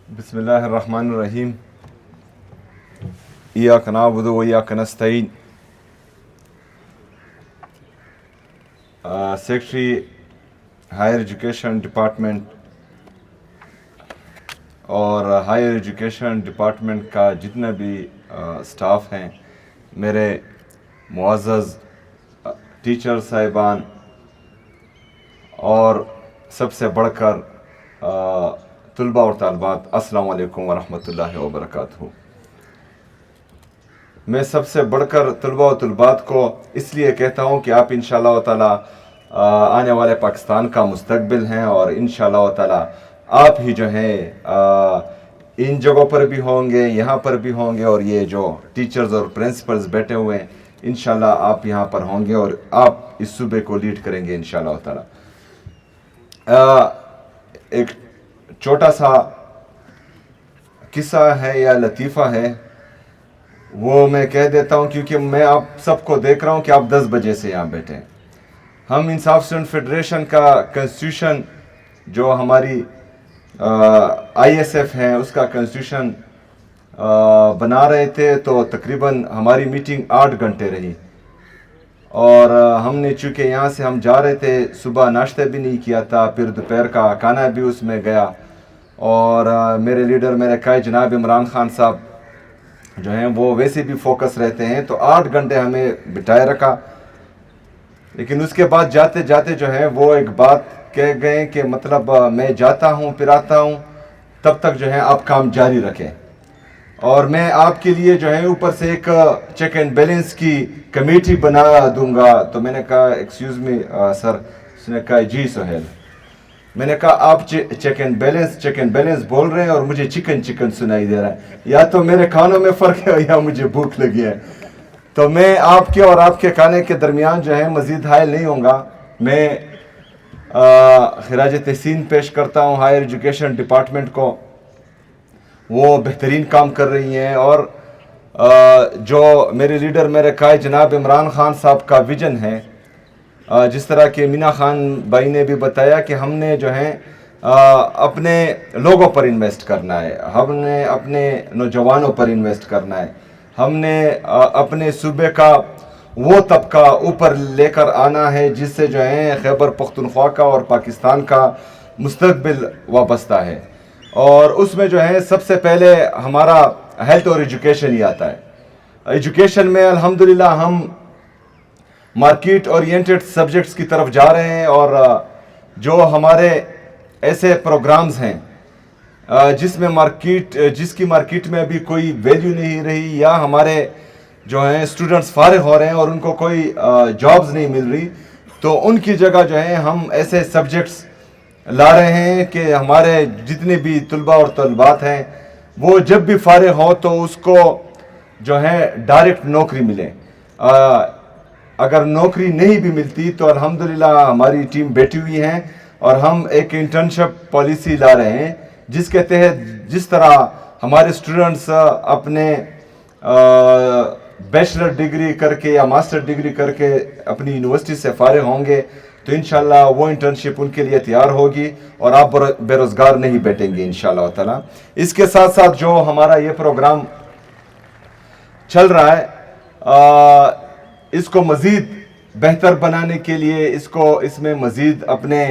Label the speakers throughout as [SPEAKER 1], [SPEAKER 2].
[SPEAKER 1] بسم الله الرحمن الرحيم. إياك نعبد وإياك نستعين. سیکٹری ہائر ایجوکیشن ڈپارٹمنٹ اور ہائر ایجوکیشن ڈپارٹمنٹ کا جتنا بھی سٹاف ہیں، میرے معزز ٹیچر صاحبان، اور سب سے بڑھ کر طلباء اور طالبات، السلام علیکم ورحمۃ اللہ وبرکاتہ. میں سب سے بڑھ کر طلباء و طالبات کو اس لیے کہتا ہوں کہ آپ انشاءاللہ تعالی آنے والے پاکستان کا مستقبل ہیں، اور انشاءاللہ تعالی آپ ہی جو ہیں ان جگہوں پر بھی ہوں گے، یہاں پر بھی ہوں گے، اور یہ جو ٹیچرز اور پرنسپلز بیٹھے ہوئے ہیں انشاءاللہ آپ یہاں پر ہوں گے اور آپ اس صوبے کو لیڈ کریں گے انشاءاللہ تعالی. ایک چھوٹا سا قصہ ہے یا لطیفہ ہے، وہ میں کہہ دیتا ہوں کیونکہ میں آپ سب کو دیکھ رہا ہوں کہ آپ 10 بجے سے یہاں بیٹھے ہیں. ہم انصاف اسٹوڈنٹ فیڈریشن کا کنسٹیٹیوشن جو ہماری آئی ایس ایف ہے اس کا کنسٹیٹیوشن بنا رہے تھے، تو تقریباً ہماری میٹنگ 8 گھنٹے رہی، اور ہم نے چونکہ یہاں سے ہم جا رہے تھے، صبح ناشتہ بھی نہیں کیا تھا، پھر دوپہر کا کھانا بھی اس میں گیا، اور میرے لیڈر میرے قائد جناب عمران خان صاحب جو ہیں وہ ویسے بھی فوکس رہتے ہیں، تو 8 گھنٹے ہمیں بٹھائے رکھا. لیکن اس کے بعد جاتے جاتے جو ہے وہ ایک بات کہہ گئے کہ مطلب میں جاتا ہوں پھر آتا ہوں، تب تک جو ہے آپ کام جاری رکھیں، اور میں آپ کے لیے جو ہے اوپر سے ایک چیک اینڈ بیلنس کی کمیٹی بنا دوں گا. تو میں نے کہا ایکسکیوز می سر. اس نے کہا جی سہیل. میں نے کہا آپ چیک اینڈ بیلنس بول رہے ہیں اور مجھے چکن سنائی دے رہا ہے، یا تو میرے کھانوں میں فرق ہے یا مجھے بھوک لگی ہے. تو میں آپ کے اور آپ کے کھانے کے درمیان جو ہے مزید حائل نہیں ہوں گا. میں خراج تحسین پیش کرتا ہوں ہائر ایجوکیشن ڈپارٹمنٹ کو. وہ بہترین کام کر رہی ہیں، اور جو میرے لیڈر میرے قائد جناب عمران خان صاحب کا ویژن ہے، جس طرح کہ مینا خان بھائی نے بھی بتایا کہ ہم نے جو ہے اپنے لوگوں پر انویسٹ کرنا ہے، ہم نے اپنے نوجوانوں پر انویسٹ کرنا ہے، ہم نے اپنے صوبے کا وہ طبقہ اوپر لے کر آنا ہے جس سے جو ہے خیبر پختونخوا کا اور پاکستان کا مستقبل وابستہ ہے. اور اس میں جو ہے سب سے پہلے ہمارا ہیلتھ اور ایجوکیشن ہی آتا ہے. ایجوکیشن میں الحمدللہ ہم مارکیٹ اورینٹڈ سبجیکٹس کی طرف جا رہے ہیں، اور جو ہمارے ایسے پروگرامز ہیں جس کی مارکیٹ میں ابھی کوئی ویلیو نہیں رہی، یا ہمارے جو ہیں اسٹوڈنٹس فارغ ہو رہے ہیں اور ان کو کوئی جابز نہیں مل رہی، تو ان کی جگہ جو ہے ہم ایسے سبجیکٹس لا رہے ہیں کہ ہمارے جتنے بھی طلباء اور طالبات ہیں وہ جب بھی فارغ ہو تو اس کو جو ہے ڈائریکٹ نوکری ملے. اگر نوکری نہیں بھی ملتی تو الحمدللہ ہماری ٹیم بیٹھی ہوئی ہیں، اور ہم ایک انٹرنشپ پالیسی لا رہے ہیں جس کے تحت جس طرح ہمارے اسٹوڈنٹس اپنے بیچلر ڈگری کر کے یا ماسٹر ڈگری کر کے اپنی یونیورسٹی سے فارغ ہوں گے تو انشاءاللہ وہ انٹرنشپ ان کے لیے تیار ہوگی اور آپ بے روزگار نہیں بیٹھیں گے انشاءاللہ تعالی. اس کے ساتھ ساتھ جو ہمارا یہ پروگرام چل رہا ہے، اس کو مزید بہتر بنانے کے لیے، اس میں مزید اپنے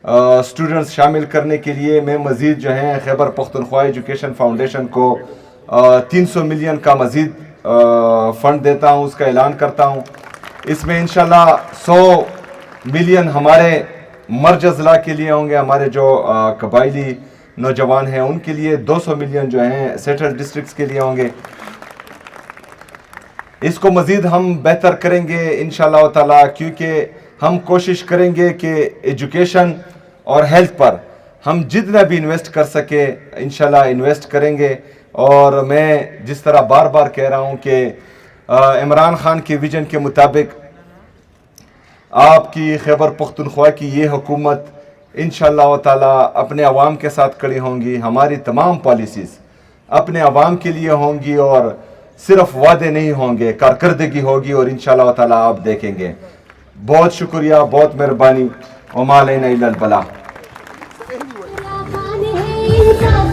[SPEAKER 1] اسٹوڈنٹس شامل کرنے کے لیے میں مزید جو ہے خیبر پختونخوا ایجوکیشن فاؤنڈیشن کو 300 ملین کا مزید فنڈ دیتا ہوں، اس کا اعلان کرتا ہوں. اس میں انشاءاللہ 100 ملین ہمارے مرج اضلاع کے لیے ہوں گے، ہمارے جو قبائلی نوجوان ہیں ان کے لیے 200 ملین جو ہیں سیٹل ڈسٹرکٹس کے لیے ہوں گے. اس کو مزید ہم بہتر کریں گے انشاءاللہ تعالی، کیونکہ ہم کوشش کریں گے کہ ایجوکیشن اور ہیلتھ پر ہم جتنا بھی انویسٹ کر سکے انشاءاللہ انویسٹ کریں گے. اور میں جس طرح بار بار کہہ رہا ہوں کہ عمران خان کے ویژن کے مطابق آپ کی خیبر پختونخوا کی یہ حکومت انشاءاللہ تعالی اپنے عوام کے ساتھ کھڑی ہوں گی. ہماری تمام پالیسیز اپنے عوام کے لیے ہوں گی، اور صرف وعدے نہیں ہوں گے، کارکردگی ہوگی، اور انشاءاللہ تعالی آپ دیکھیں گے. بہت شکریہ، بہت مہربانی. وما علینا الا البلاغ.